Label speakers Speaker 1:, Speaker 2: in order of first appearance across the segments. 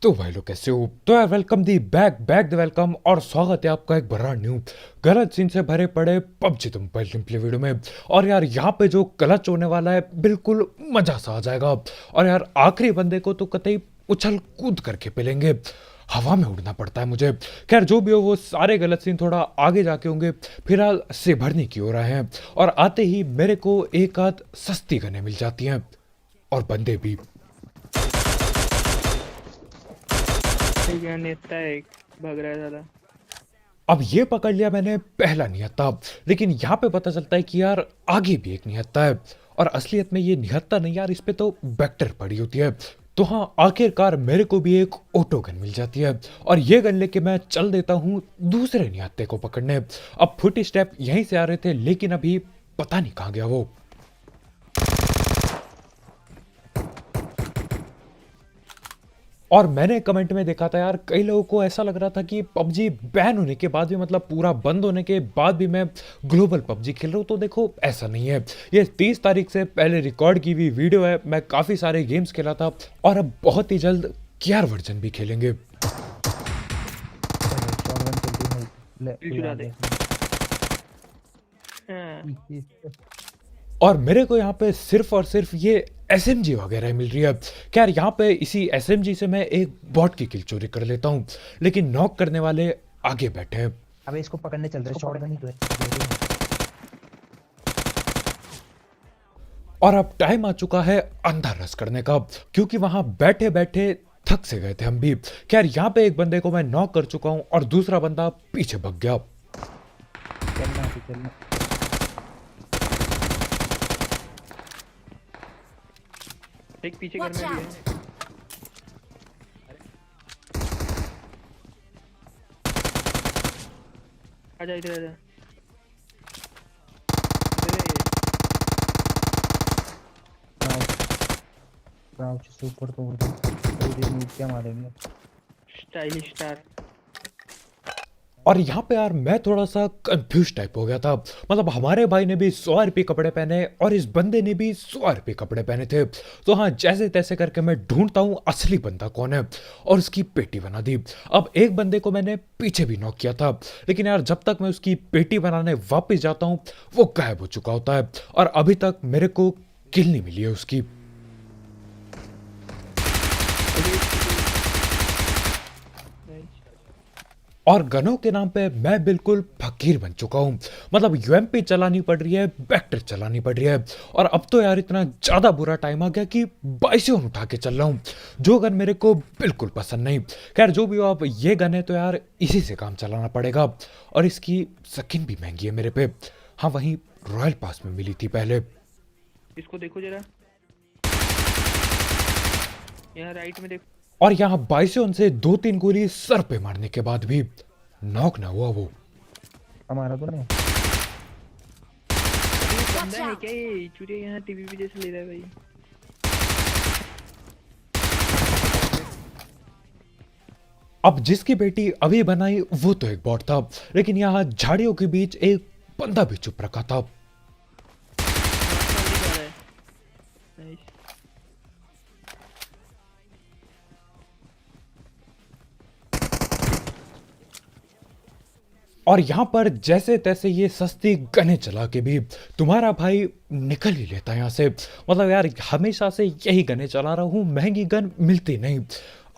Speaker 1: तो भाई लोग कैसे हो? तो यार welcome the back back the welcome और स्वागत है आपका एक बड़ा न्यू गलत सीन से भरे पड़े पबजी तो मोबाइल गेम प्ले वीडियो में। और यार यहाँ पे जो क्लच होने वाला है बिल्कुल मजा सा आ जाएगा। और यार आखिरी बंदे को तो कतई उछल कूद करके पेलेंगे, हवा में उड़ना पड़ता है मुझे। खैर जो भी हो, वो सारे गलत सीन थोड़ा आगे जाके होंगे। फिलहाल से भरने की हो रहे हैं और आते ही मेरे को एक आध सस्ती गनें मिल जाती हैं और बंदे भी।
Speaker 2: यहाँ नेता है एक भाग रहा है साला।
Speaker 1: अब ये पकड़ लिया मैंने पहला निहत्था, लेकिन यहाँ पे पता चलता है कि यार आगे भी एक निहत्था है। और असलियत में ये निहत्था नहीं यार, इस पे तो वेक्टर पड़ी होती है। तो हाँ, आखिरकार मेरे को भी एक ऑटो गन मिल जाती है और ये गन लेके मैं चल देता हूँ दूसरे निहत्थे को पकड़ने। अब फुट स्टेप यहीं से आ रहे थे, लेकिन अभी पता नहीं कहाँ गया वो। और मैंने कमेंट में देखा था यार, कई लोगों को ऐसा लग रहा था कि पबजी बैन होने के बाद भी, मतलब पूरा बंद होने के बाद भी मैं ग्लोबल पबजी खेल रहा हूँ। तो देखो ऐसा नहीं है, ये 30 तारीख से पहले रिकॉर्ड की हुई वीडियो है। मैं काफ़ी सारे गेम्स खेला था और अब बहुत ही जल्द केआर वर्जन भी खेलेंगे।
Speaker 3: शॉटगन चलती है। ले
Speaker 2: दिल
Speaker 3: कोई
Speaker 2: चुरा
Speaker 3: आ
Speaker 2: दे।
Speaker 3: गया।
Speaker 2: हाँ।
Speaker 1: और मेरे को यहाँ पे सिर्फ और सिर्फ ये एसएमजी वगैरह मिल रही है। खैर यहाँ पे इसी एसएमजी से मैं एक बॉट की किल चोरी कर लेता हूँ, लेकिन नॉक करने वाले आगे बैठे हैं।
Speaker 3: अबे इसको पकड़ने चल रहे, शॉटगन ही तो है।
Speaker 1: और अब टाइम आ चुका है अंधा रस करने का, क्योंकि वहां बैठे बैठे थक से गए थे हम भी। खैर यहाँ पे एक बंदे को मैं नॉक कर चुका हूं और दूसरा बंदा पीछे भाग गया।
Speaker 3: चलना तो चलना।
Speaker 2: एक पीछे घर
Speaker 4: Watch
Speaker 2: में भी
Speaker 4: out!
Speaker 2: है। आजा इधर आजा।
Speaker 3: क्राउच से ऊपर तोड़ दो, थोड़ी देर में क्या मारेंगे।
Speaker 2: Stylish star.
Speaker 1: और यहाँ पे यार मैं थोड़ा सा कंफ्यूज टाइप हो गया था। मतलब हमारे भाई ने भी 100 रुपये कपड़े पहने और इस बंदे ने भी 100 रुपये कपड़े पहने थे। तो हाँ, जैसे तैसे करके मैं ढूंढता हूँ असली बंदा कौन है और उसकी पेटी बना दी। अब एक बंदे को मैंने पीछे भी नॉक किया था, लेकिन यार जब तक मैं उसकी पेटी बनाने वापस जाता हूँ वो गायब हो चुका होता है और अभी तक मेरे को किल नहीं मिली है उसकी। और गनों के नाम पे मैं बिल्कुल फकीर बन चुका हूँ। मतलब यूएमपी चलानी पड़ रही है, वेक्टर चलानी पड़ रही है। और अब तो यार इतना ज़्यादा बुरा टाइम आ गया कि बाइसियोन उठा के चल रहा हूँ, जो गन मेरे को बिल्कुल पसंद नहीं। खैर जो भी हो, अब ये गन है तो यार इसी से काम चलाना पड़ेगा। और इसकी स्किन भी महंगी है मेरे पे। हाँ, वहीं रॉयल पास में मिली थी पहले।
Speaker 2: इसको देखो जरा, यहाँ राइट में देखो।
Speaker 1: और यहाँ बाइसियोन से 2-3 गोली सर पे मारने के बाद भी नॉक ना हुआ वो।
Speaker 3: हमारा तो नहीं।
Speaker 2: अरे बंदा है क्या ये? चूरे यहाँ टीवी पे जैसे ले रहा है भाई।
Speaker 1: अब जिसकी बेटी अभी बनाई वो तो एक बॉट था, लेकिन यहाँ झाड़ियों के बीच एक बंदा भी चुप रखा था।
Speaker 2: नॉर्मल दिखा रहा है। नाइस।
Speaker 1: और यहाँ पर जैसे तैसे ये सस्ती गने चला के भी तुम्हारा भाई निकल ही लेता है यहाँ से। मतलब यार हमेशा से यही गने चला रहा हूँ, महंगी गन मिलती नहीं,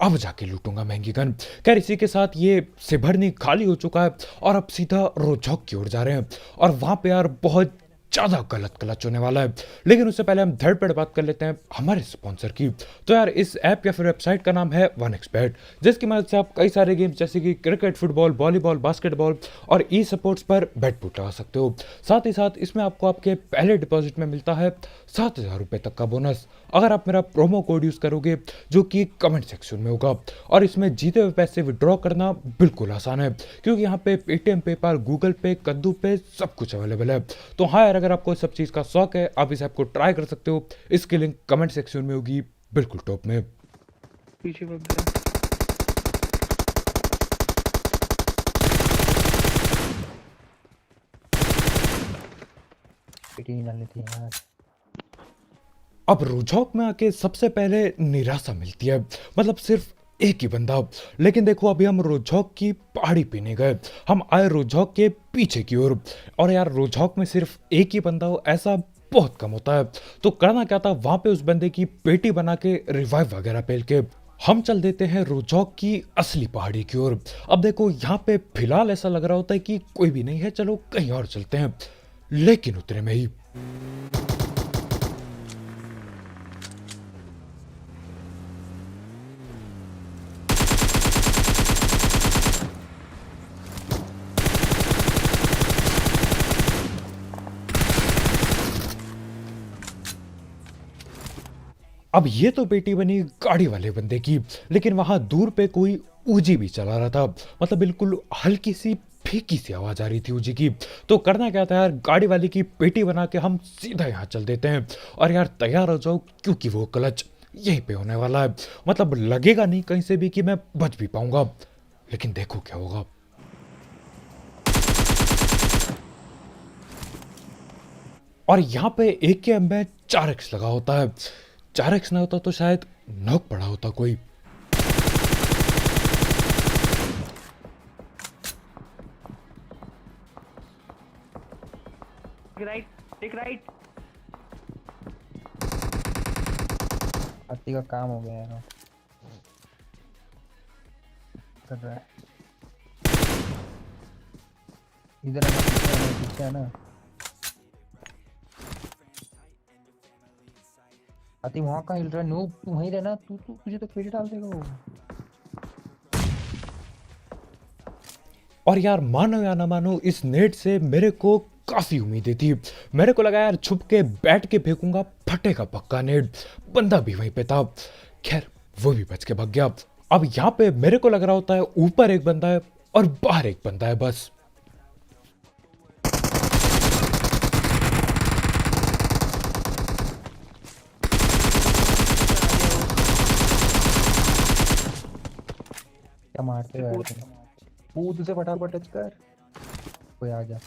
Speaker 1: अब जाके लूटूंगा महंगी गन। खैर इसी के साथ ये सिभरनी खाली हो चुका है और अब सीधा रोजौक की ओर जा रहे हैं। और वहाँ पे यार बहुत ज़्यादा गलत क्लच होने वाला है, लेकिन उससे पहले हम थर्ड पे बात कर लेते हैं हमारे स्पॉन्सर की। तो यार इस ऐप या फिर वेबसाइट का नाम है 1xBet, जिसकी मदद से आप कई सारे गेम्स जैसे कि क्रिकेट, फुटबॉल, वॉलीबॉल, बास्केटबॉल और ई स्पोर्ट्स पर बेट पुट लगा सकते हो। साथ ही साथ इसमें आपको आपके पहले डिपॉजिट में मिलता है 7,000 रुपये तक का बोनस, अगर आप मेरा प्रोमो कोड यूज़ करोगे, जो कि कमेंट सेक्शन में होगा। और इसमें जीते हुए पैसे विड्रॉ करना बिल्कुल आसान है, क्योंकि यहाँ पे पेटीएम, पेपाल, गूगल पे, कद्दू पे सब कुछ अवेलेबल है। तो हाँ यार, अगर आपको इस सब चीज़ का शौक है, आप इस ऐप को ट्राई कर सकते हो। इसकी लिंक कमेंट सेक्शन में होगी, बिल्कुल टॉप में।
Speaker 2: पीछे भाग रहा है।
Speaker 3: पेटी नहीं डालनी थी यार।
Speaker 1: अब रुझाक में आके सबसे पहले निराशा मिलती है। मतलब सिर्फ एक ही बंदा। लेकिन देखो अभी हम रोजहॉक की पहाड़ी पे नहीं गए, हम आए रोजहॉक के पीछे की ओर। और यार रोजहॉक में सिर्फ एक ही बंदा हो ऐसा बहुत कम होता है। तो करना क्या था, वहां पे उस बंदे की पेटी बना के रिवाइव वगैरह पेल के हम चल देते हैं रोजहॉक की असली पहाड़ी की ओर। अब देखो यहाँ पे फिलहाल ऐसा लग रहा होता है कि कोई भी नहीं है, चलो कहीं और चलते हैं। लेकिन उतने में ही अब ये तो बेटी बनी गाड़ी वाले बंदे की, लेकिन वहां दूर पे कोई ऊजी भी चला रहा था। मतलब बिल्कुल हल्की सी फीकी सी आवाज आ रही थी ऊजी की। तो करना क्या था यार, गाड़ी वाले की पेटी बना के हम सीधा यहाँ चल देते हैं। और यार तैयार हो जाओ क्योंकि वो क्लच यहीं पे होने वाला है। मतलब लगेगा नहीं कहीं से भी कि मैं बच भी पाऊंगा, लेकिन देखो क्या होगा। और यहाँ पे एक के में 4x लगा होता है। 4x ना होता तो शायद नॉक पड़ा होता कोई।
Speaker 2: Right, take right.
Speaker 3: हाथी का काम हो गया यार, कर रहा है इधर आना, पीछे आना। हाथी वहां का हिल रहा है, नूब तू वहीं रहना, तू तू तुझे तो पेड़ डाल देगा वो।
Speaker 1: और यार मानो या ना मानो, इस नेट से मेरे को काफी उम्मीदें थी। मेरे को लगा यार छुप के बैठ के फेंकूंगा, फटेगा पक्का नेट। बंदा भी वहीं पे था, खैर वो भी बच के भाग गया। अब यहाँ पे मेरे को लग रहा होता है ऊपर एक बंदा है और बाहर एक बंदा है बस।
Speaker 3: क्या मारते हो यार तुम? कूद से फटाफट टच कर, कोई आ गया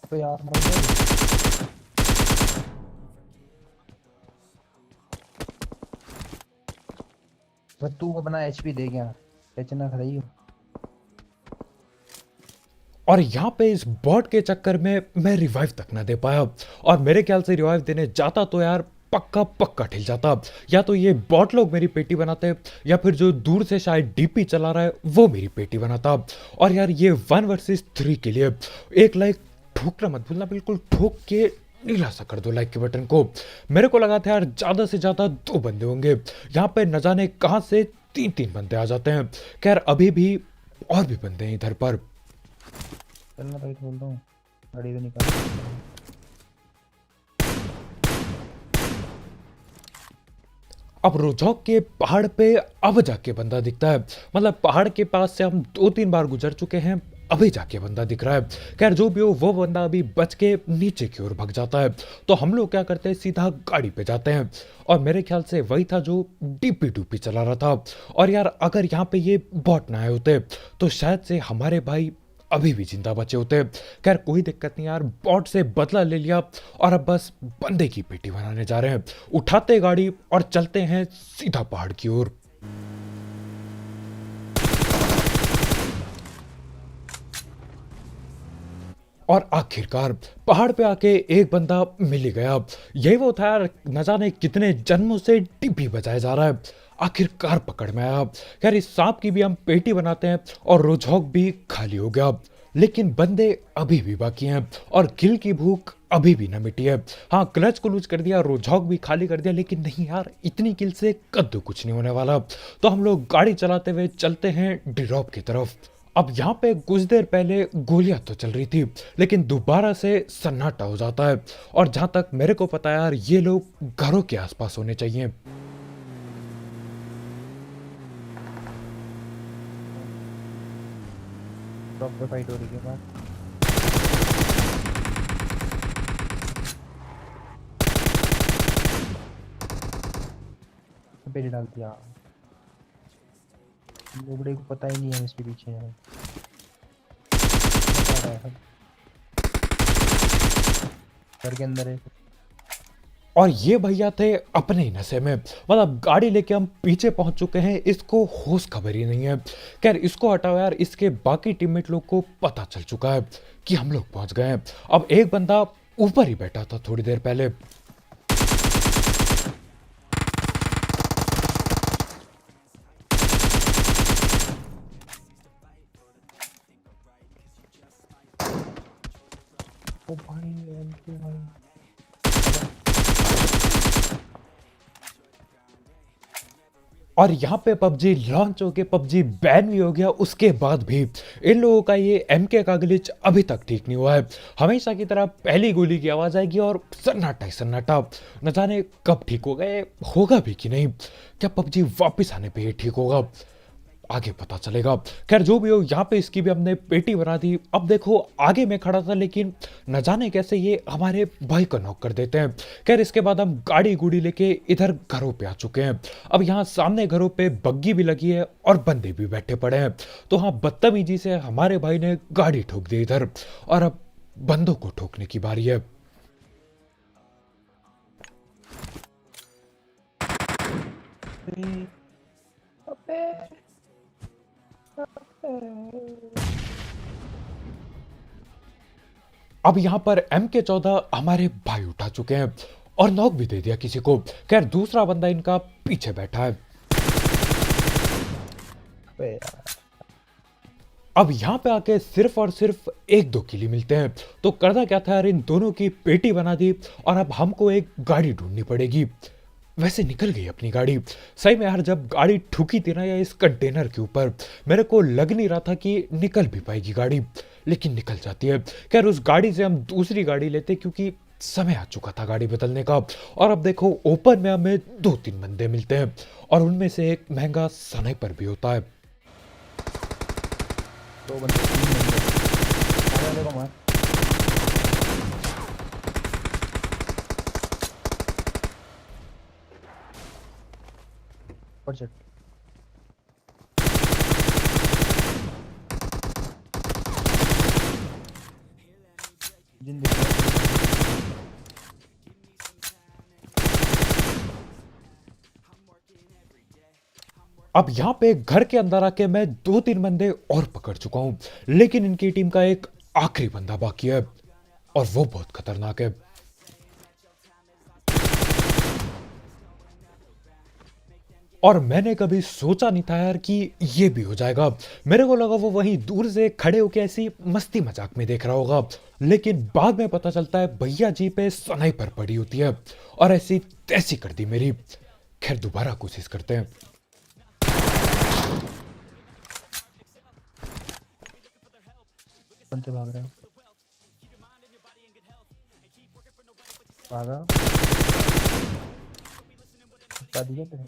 Speaker 3: तो यार मर गए। बस तू अपना एचपी दे गया, टेंशन ना खड़ी हो।
Speaker 1: और यहाँ पे इस बॉट के चक्कर में मैं रिवाइव तक ना दे पाया। और मेरे ख्याल से रिवाइव देने जाता तो यार पक्का पक्का ठिल जाता। या तो ये बॉट लोग मेरी पेटी बनाते, या फिर जो दूर से शायद डीपी चला रहा है वो मेरी पेटी बनाता। और यार ये 1 वर्सेस 3 के लिए एक लाइक ठोकना मत भूलना, बिल्कुल ठोक के नीला सा कर दो लाइक के बटन को। मेरे को लगा था यार ज्यादा से ज्यादा 2 बंदे होंगे, यहाँ पे न जाने कहाँ से 3-3 बंदे आ जाते हैं। खैर अभी भी और भी बंदे हैं इधर पर।
Speaker 3: चलना भाई, बोल रहा हूँ गाड़ी तो निकाल।
Speaker 1: अब रोजहॉक के पहाड़ पे अब जाके बंदा दिखता है। मतलब पहाड़ के पास से हम 2-3 बार गुजर चुके हैं, अभी जाके बंदा दिख रहा है। खैर जो भी हो, वो बंदा अभी बच के नीचे की ओर भाग जाता है। तो हम लोग क्या करते हैं, सीधा गाड़ी पे जाते हैं। और मेरे ख्याल से वही था जो डीपी डूपी चला रहा था। और यार अगर यहाँ पे ये बॉट ना आए होते तो शायद से हमारे भाई अभी भी जिंदा बचे होते। खैर कोई दिक्कत नहीं यार, बॉट से बदला ले लिया और अब बस बंदे की पेटी बनाने जा रहे हैं। उठाते गाड़ी और चलते हैं सीधा पहाड़ की ओर। और आखिरकार पहाड़ पे आके एक बंदा मिल ही गया। यही वो था यार, न जाने कितने जन्मों से डिब्बी बजाया जा रहा है, आखिरकार पकड़ में आया। खैर इस सांप की भी हम पेटी बनाते हैं और रोजहॉक भी खाली हो गया। लेकिन बंदे अभी भी बाकी हैं और किल की भूख अभी भी न मिटी है। हाँ क्लच को लूज कर दिया, रोजहॉक भी खाली कर दिया, लेकिन नहीं यार इतनी किल से कद्दू कुछ नहीं होने वाला। तो हम लोग गाड़ी चलाते हुए चलते हैं ड्रॉप की तरफ। अब यहाँ पे कुछ देर पहले गोलियां तो चल रही थी, लेकिन दोबारा से सन्नाटा हो जाता है। और जहां तक मेरे को पता है यार, ये लोग घरों के आसपास होने चाहिए।
Speaker 3: टॉप पे फाइट हो रही है बात। पेड़ डाल दिया, लोबड़े को पता ही नहीं है इसके पीछे है। घर के अंदर है।
Speaker 1: और ये भैया थे अपने ही नशे में, मतलब गाड़ी लेके हम पीछे पहुंच चुके हैं, इसको होश खबर ही नहीं है। खैर इसको हटाओ यार, इसके बाकी टीममेट लोग को पता चल चुका है कि हम लोग पहुंच गए हैं। अब एक बंदा ऊपर ही बैठा था थोड़ी देर पहले।
Speaker 3: ओ भाई एमके भाई।
Speaker 1: और यहाँ पे पबजी लॉन्च हो के पबजी बैन भी हो गया, उसके बाद भी इन लोगों का ये एमके का ग्लिच अभी तक ठीक नहीं हुआ है। हमेशा की तरह पहली गोली की आवाज आएगी और सन्नाटा ही सन्नाटा। न जाने कब ठीक होगा, ये होगा भी कि नहीं। क्या पबजी वापस आने पे ये ठीक होगा, आगे पता चलेगा। खैर जो भी हो, यहाँ पे इसकी भी हमने पेटी बना दी। अब देखो आगे में खड़ा था, लेकिन न जाने कैसे ये हमारे भाई को नॉक कर देते हैं। खैर इसके बाद हम गाड़ी गुड़ी लेके इधर घरों पे आ चुके हैं। अब यहाँ सामने घरों पे बग्गी भी लगी है और बंदे भी बैठे पड़े हैं। तो हाँ, बदतमीजी से हमारे भाई ने गाड़ी ठोक दी इधर, और अब बंदों को ठोकने की बारी है।
Speaker 3: अबे
Speaker 1: अब यहाँ पर MK14 हमारे भाई उठा चुके हैं और नॉक भी दे दिया किसी को। खैर दूसरा बंदा इनका पीछे बैठा है।
Speaker 3: अबे यार।
Speaker 1: अब यहाँ पे आके सिर्फ और सिर्फ एक दो किली मिलते हैं। तो करना क्या था यार, इन दोनों की पेटी बना दी और अब हमको एक गाड़ी ढूंढनी पड़ेगी। वैसे निकल गई अपनी गाड़ी। सही में यार, जब गाड़ी ठुकी थी ना या इस कंटेनर के ऊपर, मेरे को लग नहीं रहा था कि निकल भी पाएगी गाड़ी, लेकिन निकल जाती है। खैर उस गाड़ी से हम दूसरी गाड़ी लेते, क्योंकि समय आ चुका था गाड़ी बदलने का। और अब देखो ओपन में हमें 2-3 बंदे मिलते हैं और उनमें से एक महंगा स्नाइपर भी होता है।
Speaker 3: दो बंदे, तीन बंदे। आने वाले को मार। ऊपर चढ़। जिन दिख रहा है।
Speaker 1: अब यहाँ पे घर के अंदर आके मैं 2-3 बंदे और पकड़ चुका हूँ, लेकिन इनकी टीम का एक आखिरी बंदा बाकी है और वो बहुत खतरनाक है। और मैंने कभी सोचा नहीं था यार कि ये भी हो जाएगा। मेरे को लगा वो वहीं दूर से खड़े होकर ऐसी मस्ती मजाक में देख रहा होगा, लेकिन बाद में पता चलता है भैया जी पे स्नाइपर पड़ी होती है और ऐसी तैसी कर दी मेरी। खैर दोबारा कोशिश करते हैं।
Speaker 3: बंदे भाग रहे हैं। भागा। बता दिया तेरे।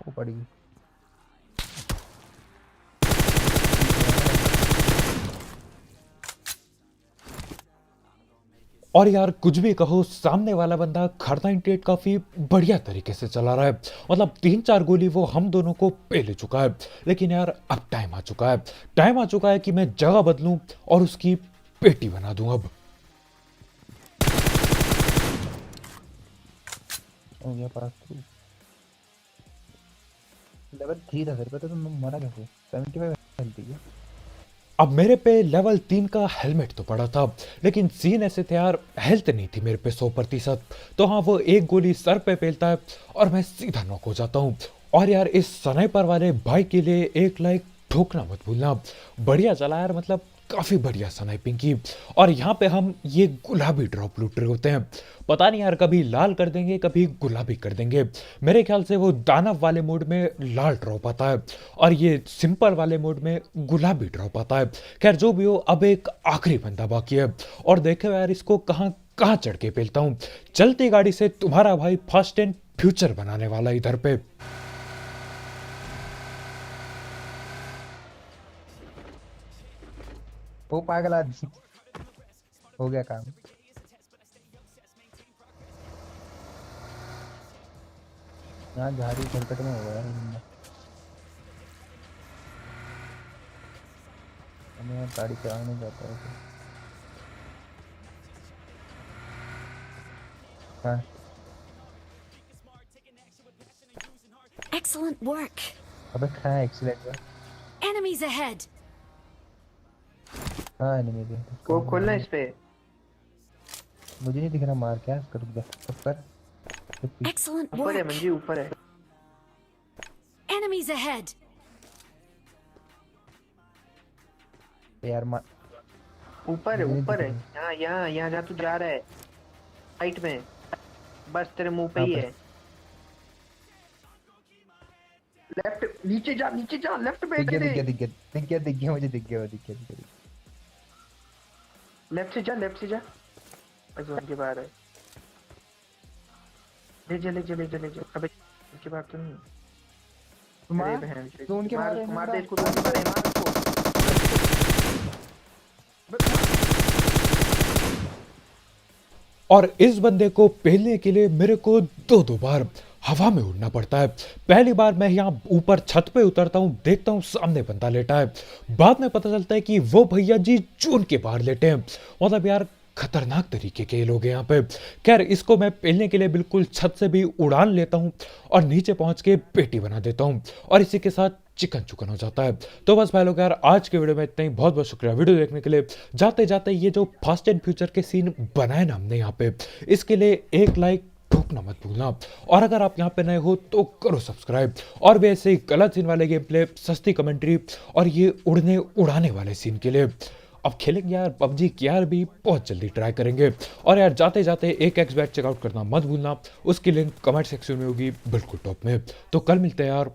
Speaker 3: वो पड़ी।
Speaker 1: और यार कुछ भी कहो, सामने वाला बंदा खरता-98 काफी बढ़िया तरीके से चला रहा है। मतलब 3-4 गोली वो हम दोनों को पे ले चुका है। लेकिन यार अब टाइम आ चुका है, टाइम आ चुका है कि मैं जगह बदलूं और उसकी पेटी बना दूं अब।
Speaker 3: हो गया पास थ्रू। लेवल 3 था फिर पता तुम मरा कैसे? 75 हेल्थ थी क्या?
Speaker 1: अब मेरे पे लेवल 3 का हेलमेट तो पड़ा था, लेकिन सीन ऐसे थे यार, हेल्थ नहीं थी मेरे पे 100%। तो हाँ, वो एक गोली सर पे पेलता है और मैं सीधा नॉक हो जाता हूँ। और यार इस स्नाइपर वाले भाई के लिए एक लाइक ठोकना मत भूलना। बढ़िया चला यार, मतलब काफी बढ़िया स्नाइपिंग की। और यहाँ पे हम ये गुलाबी ड्रॉप लूट रहे होते हैं। पता नहीं यार, कभी लाल कर देंगे कभी गुलाबी कर देंगे। मेरे ख्याल से वो दानव वाले मोड में लाल ड्रॉप आता है और ये सिंपल वाले मोड में गुलाबी ड्रॉप आता है। खैर जो भी हो, अब एक आखिरी बंदा बाकी है और देखो यार इसको कहाँ कहाँ चढ़ के पेलता हूँ। चलती गाड़ी से तुम्हारा भाई फास्ट एंड फ्यूचर बनाने वाला इधर पे।
Speaker 3: वो पागल आदमी। हो गया काम। यहाँ झाड़ी खरकट में हो गया है। हमें यहाँ गाड़ी चलाने जाता है तो। हाँ
Speaker 4: Excellent work.
Speaker 3: अबे कहाँ है एक्सीलेंट का?
Speaker 4: Enemies ahead.
Speaker 3: हाँ एनिमी दे।
Speaker 2: वो खोलना इस पे।
Speaker 3: मुझे नहीं दिख रहा, मार क्या कर दे सब कर।
Speaker 4: Excellent
Speaker 2: ऊपर है
Speaker 4: work.
Speaker 2: मंजी, ऊपर है।
Speaker 4: Enemies ahead.
Speaker 3: यार मार।
Speaker 2: ऊपर है,
Speaker 3: मुझे नहीं
Speaker 2: ऊपर है।
Speaker 3: दिख
Speaker 2: यहाँ यहाँ यहाँ जहाँ तू जा रहा है, राइट में। बस तेरे मुंह पे ही
Speaker 3: कहाँ
Speaker 2: है। लेफ्ट, नीचे जा, नीचे जा, लेफ्ट पे
Speaker 3: दिख गया
Speaker 2: तेरे।
Speaker 3: दिख गया दिख गया दिख गया मुझे दिख गया वो दिख गया दिख गया।
Speaker 2: लेफ्ट से जा, लेफ्ट से जा। बस उनके बाहर है। ले जा, ले जा, ले जा, ले जा। अबे उनके बाहर तो नहीं।
Speaker 3: तो मार
Speaker 2: अरे बहन चोद।
Speaker 3: तो उनके
Speaker 2: मार
Speaker 3: बाहर
Speaker 2: उसको,
Speaker 3: है,
Speaker 2: मार
Speaker 3: मार।
Speaker 2: दे इसको, मार दे, मार उसको।
Speaker 1: और इस बंदे को पेलने के लिए मेरे को दो बार हवा में उड़ना पड़ता है। पहली बार मैं यहाँ ऊपर छत पे उतरता हूँ, देखता हूँ सामने बंदा लेटा है। बाद में पता चलता है कि वो भैया जी जून के बाहर लेटे हैं। मतलब यार खतरनाक तरीके के लोग हैं यहाँ पे। खैर इसको मैं पेलने के लिए बिल्कुल छत से भी उड़ान लेता हूँ और नीचे पहुंच के पेटी बना देता हूँ और इसी के साथ चिकन चुकन हो जाता है। तो बस भाई लोग यार आज के वीडियो में इतना ही। बहुत बहुत शुक्रिया वीडियो देखने के लिए। जाते जाते ये जो फास्ट एंड फ्यूचर के सीन बनाए ना हमने यहाँ पे, इसके लिए एक लाइक ठोकना मत भूलना। और अगर आप यहाँ पे नए हो तो करो सब्सक्राइब। और भी ऐसे ही गलत सीन वाले गेम प्ले, सस्ती कमेंट्री और ये उड़ने उड़ाने वाले सीन के लिए अब खेलेंगे यार पबजी की यार भी बहुत जल्दी ट्राई करेंगे। और यार जाते जाते एक एक्स बैट चेकआउट करना मत भूलना, उसकी लिंक कमेंट सेक्शन में होगी बिल्कुल टॉप में। तो कल मिलते हैं यार,